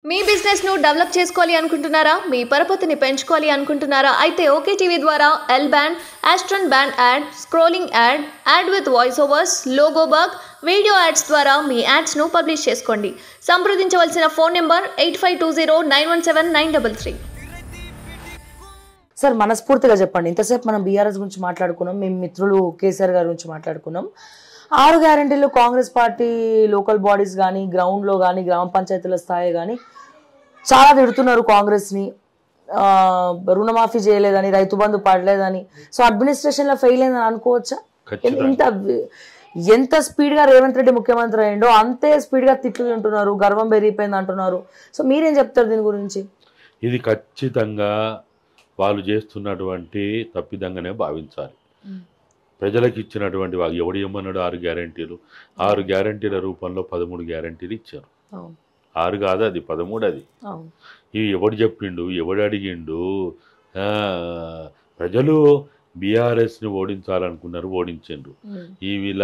మీ business ను develop చేసుకోవాలి అనుకుంటున్నారా? మీ పరపతిని పెంచుకోవాలి అనుకుంటున్నారా? అయితే ఓకే టీవీ ద్వారా L band, Aston band ad, scrolling ad, ad with voice overs, logo bug, video ads ద్వారా మీ యాడ్స్ ను పబ్లిష్ చేసుకోండి. సంప్రదించవలసిన ఫోన్ నెంబర్ 8520917933. సార్ మనస్ఫూర్తిగా చెప్పండి, ఇంతసేపు మనం బీఆర్ఎస్ గురించి మాట్లాడుకున్నాం, మేము మిత్రులు కేసీఆర్ గారి గురించి మాట్లాడుకున్నాం. 6 గ్యారెంటీలు కాంగ్రెస్ పార్టీ లోకల్ బాడీస్ కానీ, గ్రౌండ్లో కానీ, గ్రామ పంచాయతీల స్థాయి కానీ చాలా తిడుతున్నారు కాంగ్రెస్ని. రుణమాఫీ చేయలేదని, రైతు బంధు పడలేదని, సో అడ్మినిస్ట్రేషన్లో ఫెయిల్ అయిందని అనుకోవచ్చా? ఎంత స్పీడ్గా రేవంత్ రెడ్డి ముఖ్యమంత్రి అయ్యిండో అంతే స్పీడ్గా తిట్లు తింటున్నారు, గర్వం పెరిగిపోయింది అంటున్నారు. సో మీరేం చెప్తారు దీని గురించి? ఇది ఖచ్చితంగా వాళ్ళు చేస్తున్నటువంటి తప్పిదంగానే భావించాలి. ప్రజలకు ఇచ్చినటువంటి వాళ్ళు ఎవడు ఏమన్నాడు? 6 గ్యారెంటీలు. 6 గ్యారెంటీల రూపంలో 13 గ్యారెంటీలు ఇచ్చారు. 6 కాదు, అది 13. అది ఇవి ఎవడు చెప్పిండు, ఎవడు అడిగిండు? ప్రజలు బీఆర్ఎస్ని ఓడించాలనుకున్నారు, ఓడించిండ్రు. ఈ వీళ్ళ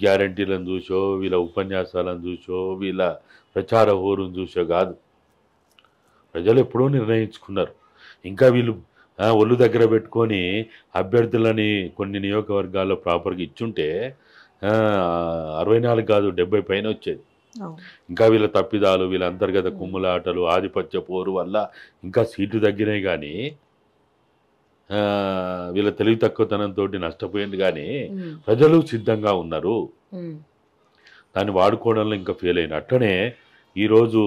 గ్యారెంటీలను చూసో, వీళ్ళ ఉపన్యాసాలను చూసో, వీళ్ళ ప్రచార హోరును చూసో కాదు. ప్రజలు ఎప్పుడూ నిర్ణయించుకున్నారు. ఇంకా వీళ్ళు ఒళ్ళు దగ్గర పెట్టుకొని అభ్యర్థులని కొన్ని నియోజకవర్గాల్లో ప్రాపర్గా ఇచ్చుంటే 64 కాదు 70 పైన వచ్చేది. ఇంకా వీళ్ళ తప్పిదాలు, వీళ్ళ అంతర్గత కుమ్ములాటలు, ఆధిపత్య పోరు వల్ల ఇంకా సీట్లు తగ్గినాయి. కానీ వీళ్ళ తెలివి తక్కువతనంతో నష్టపోయింది. కానీ ప్రజలు సిద్ధంగా ఉన్నారు, దాన్ని వాడుకోవడంలో ఇంకా ఫెయిల్ అయిన. అట్లనే ఈరోజు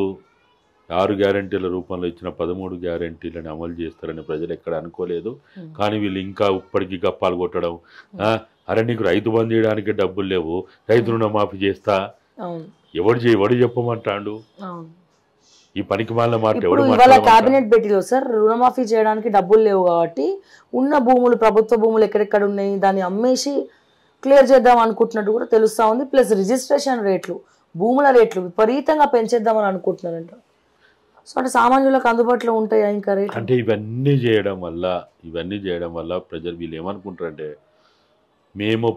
6 గ్యారెంటీల రూపంలో ఇచ్చిన 13 గ్యారెంటీలను అమలు చేస్తారని ప్రజలు ఎక్కడ అనుకోలేదు. కానీ వీళ్ళు ఇంకా ఇప్పటికీ గప్పాలు కొట్టడం, అరే నీకు రైతు బంధు చేయడానికి డబ్బులు లేవు, రైతు రుణమాఫీ చేస్తా, ఎవడు చెప్పమంటాడు? ఈ పనికి మాలిన మాట ఎవడు? ఇవాళ కేబినెట్ భేటీలో సార్ రుణమాఫీ చేయడానికి డబ్బులు లేవు కాబట్టి ఉన్న భూములు, ప్రభుత్వ భూములు ఎక్కడెక్కడ ఉన్నాయి దాన్ని అమ్మేసి క్లియర్ చేద్దాం అనుకుంటున్నట్టు కూడా తెలుస్తా ఉంది. ప్లస్ రిజిస్ట్రేషన్ రేట్లు, భూముల రేట్లు విపరీతంగా పెంచేద్దామని అనుకుంటున్నారంట. సో అంటే సామాన్యులకు అందుబాటులో ఉంటాయా ఇంకా రేట్లు? అంటే ఇవన్నీ చేయడం వల్ల ప్రజలు వీళ్ళు ఏమనుకుంటారంటే మేము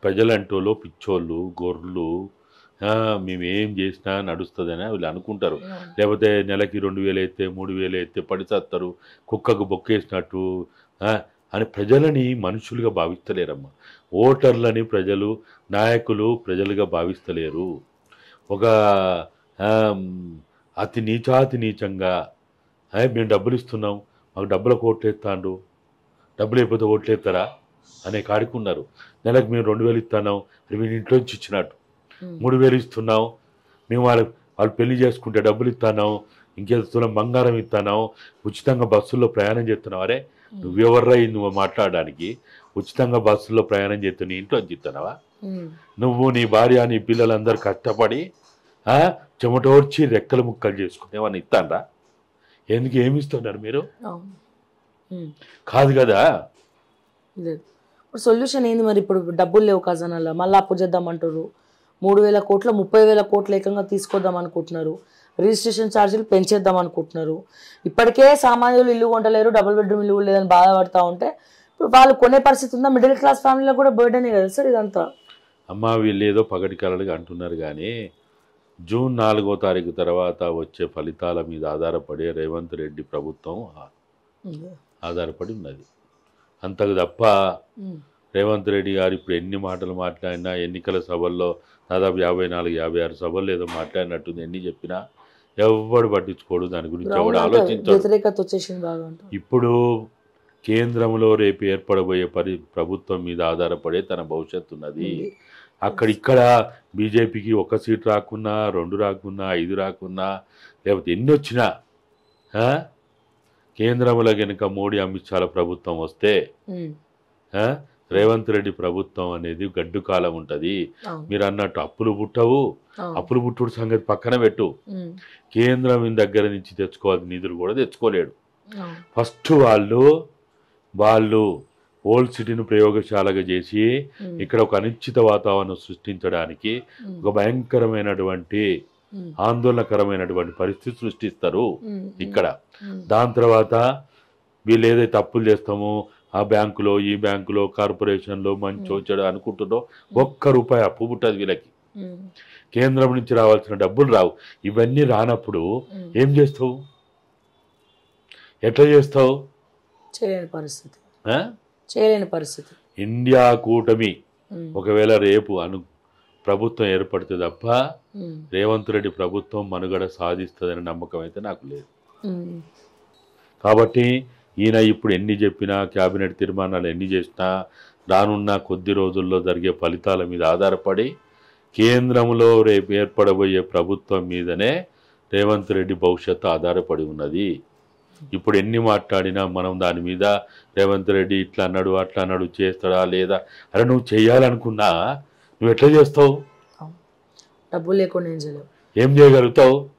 ప్రజలంటోళ్ళు పిచ్చోళ్ళు, గొర్రెలు, మేమేం చేసినా నడుస్తుందని వీళ్ళు అనుకుంటారు. లేకపోతే నెలకి 2000 అయితే 3000 అయితే పడిచేస్తారు, కుక్కకు బొక్కేసినట్టు అని ప్రజలని మనుషులుగా భావిస్తలేరమ్మా. ఓటర్లని ప్రజలు, నాయకులు ప్రజలుగా భావిస్తలేరు. ఒక అతి నీచంగా మేము డబ్బులు ఇస్తున్నాం, మాకు డబ్బులకు ఓట్లేస్తాండు, డబ్బులు అయిపోతే ఓట్లేస్తారా అనే కాడుకున్నారు. నెలకు మేము 2000 ఇస్తున్నాం, అది మేము ఇంట్లోంచి ఇచ్చినట్టు. 3000 ఇస్తున్నాం, మేము వాళ్ళు పెళ్లి చేసుకుంటే డబ్బులు ఇస్తున్నాం, ఇంకేస్తున్నాం బంగారం ఇస్తున్నాం, ఉచితంగా బస్సుల్లో ప్రయాణం చేస్తున్నాం. అరే నువ్వెవర్రా నువ్వు మాట్లాడడానికి? ఉచితంగా బస్సుల్లో ప్రయాణం చేస్తూ నీ ఇంట్లో ఇస్తున్నావా? నువ్వు, నీ భార్య, నీ పిల్లలందరూ కష్టపడి చెమటోడ్చి రెక్కలు ముక్కలు చేసుకుని ఏమన్నా ఇస్తాండ్రా? ఎందుకు ఏమి ఇస్తున్నారు మీరు? కాదు కదా. సొల్యూషన్ ఏంది మరి? ఇప్పుడు డబ్బులు లేవు ఖజానాలో, మళ్ళీ అప్పు చేద్దామంటారు. 3000 కోట్లు 30,000 కోట్లు ఏకంగా తీసుకొద్దాం అనుకుంటున్నారు. రిజిస్ట్రేషన్ ఛార్జీలు పెంచేద్దాం అనుకుంటున్నారు. ఇప్పటికే సామాన్యులు ఇల్లు కొంటలేరు, డబుల్ బెడ్రూమ్ ఇల్లు లేదని బాధపడతా ఉంటే ఇప్పుడు వాళ్ళు కొనే పరిస్థితి ఉందా? మిడిల్ క్లాస్ ఫ్యామిలీలో కూడా బర్డెనే కదా సార్ ఇదంతా. అమ్మ వీళ్ళు ఏదో పగటి కలలుగా అంటున్నారు. కానీ జూన్ 4వ తారీఖు తర్వాత వచ్చే ఫలితాల మీద ఆధారపడే రేవంత్ రెడ్డి ప్రభుత్వం ఆధారపడి ఉన్నది. అంతకు తప్ప రేవంత్ రెడ్డి గారు ఇప్పుడు ఎన్ని మాటలు మాట్లాడినా, ఎన్నికల సభల్లో దాదాపు 54-56 సభల్లో ఏదో మాట్లాడినట్టుంది, ఎన్ని చెప్పినా ఎవడు పట్టించుకోడు, దాని గురించి ఎవడు ఆలోచించాడు. ఇప్పుడు కేంద్రంలో రేపు ఏర్పడబోయే ప్రభుత్వం మీద ఆధారపడే తన భవిష్యత్తు ఉన్నది. అక్కడిక్కడ బీజేపీకి 1 సీట్ రాకున్నా, 2 రాకున్నా, 5 రాకున్నా, లేకపోతే ఎన్ని వచ్చినా కేంద్రంలో కనుక మోడీ అమిత్ షాల ప్రభుత్వం వస్తే రేవంత్ రెడ్డి ప్రభుత్వం అనేది గడ్డు కాలం ఉంటుంది. మీరు అన్నట్టు అప్పులు పుట్టవు. అప్పులు పుట్టుడు సంగతి పక్కన పెట్టు, కేంద్రం దగ్గర నుంచి తెచ్చుకోవాల్సిన నిధులు కూడా తెచ్చుకోలేడు. ఫస్ట్ వాళ్ళు ఓల్డ్ సిటీని ప్రయోగశాలగా చేసి ఇక్కడ ఒక అనిశ్చిత వాతావరణం సృష్టించడానికి ఒక భయంకరమైనటువంటి ఆందోళనకరమైనటువంటి పరిస్థితి సృష్టిస్తారు ఇక్కడ. దాని తర్వాత వీళ్ళు ఏదైతే తప్పులు చేస్తామో ఆ బ్యాంకులో, ఈ బ్యాంకులో, కార్పొరేషన్లో మంచో చెడు అనుకుంటుందో 1 రూపాయి అప్పు పుట్టదు వీళ్ళకి. కేంద్రం నుంచి రావాల్సిన డబ్బులు రావు. ఇవన్నీ రానప్పుడు ఏం చేస్తావు? ఎట్లా చేస్తావు? చేయలేని పరిస్థితి, ఆ? చేయలేని పరిస్థితి. ఇండియా కూటమి ఒకవేళ రేపు ప్రభుత్వం ఏర్పడితే తప్ప రేవంత్ రెడ్డి ప్రభుత్వం మనుగడ సాధిస్తుందనే నమ్మకం అయితే నాకు లేదు. కాబట్టి ఈయన ఇప్పుడు ఎన్ని చెప్పినా, క్యాబినెట్ తీర్మానాలు ఎన్ని చేసినా, రానున్న కొద్ది రోజుల్లో జరిగే ఫలితాల మీద ఆధారపడి కేంద్రంలో రేపు ఏర్పడబోయే ప్రభుత్వం మీదనే రేవంత్ రెడ్డి భవిష్యత్తు ఆధారపడి ఉన్నది. ఇప్పుడు ఎన్ని మాట్లాడినా మనం దాని మీద రేవంత్ రెడ్డి ఇట్లా అన్నాడు, అట్లా అన్నాడు, చేస్తాడా లేదా, అరే నువ్వు చేయాలనుకున్నా నువ్వు ఎట్లా చేస్తావు? డబ్బులు లేకుండా ఏం చేయలేవు. ఏం చేయగలుగుతావు?